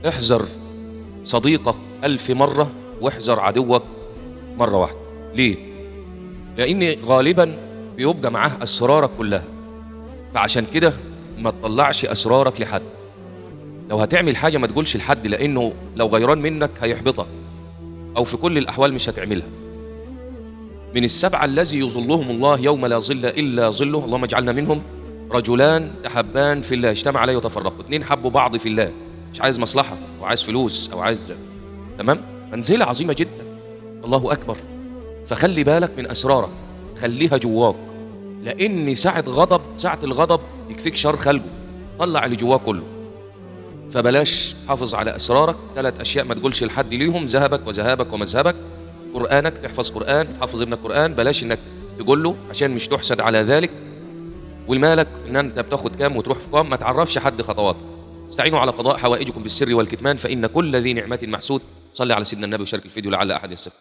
احذر صديقك 1000 مرة واحذر عدوك مرة واحدة. ليه؟ لأن غالبا بيبقى معاه أسرارك كلها، فعشان كده ما تطلعش أسرارك لحد. لو هتعمل حاجة ما تقولش لحد، لأنه لو غيران منك هيحبطك، أو في كل الأحوال مش هتعملها. من السبعة الذي يظلهم الله يوم لا ظل إلا ظله، اللهم اجعلنا منهم: رجلان تحبان في الله اجتمع عليه وتفرقوا. 2 حبوا بعض في الله، مش عايز مصلحة أو عايز فلوس أو عايز، تمام؟ منزلة عظيمة جدا، الله أكبر. فخلي بالك من أسرارك، خليها جواك، لأن ساعة الغضب يكفيك شر خلقه، طلع اللي جواك كله. فبلاش، حافظ على أسرارك. 3 أشياء ما تقولش لحد ليهم: ذهبك وذهابك ومذهبك، قرآنك، تحفظ قرآن، تحفظ ابنك قرآن، بلاش إنك تقول له عشان مش تحسد على ذلك. والمالك، إن أنت بتاخد كام وتروح في كام، ما تعرفش حد خطواتك. استعينوا على قضاء حوائجكم بالسر والكتمان، فإن كل ذي نعمة محسود. صلي على سيدنا النبي وشارك الفيديو لعل أحد يستفيد.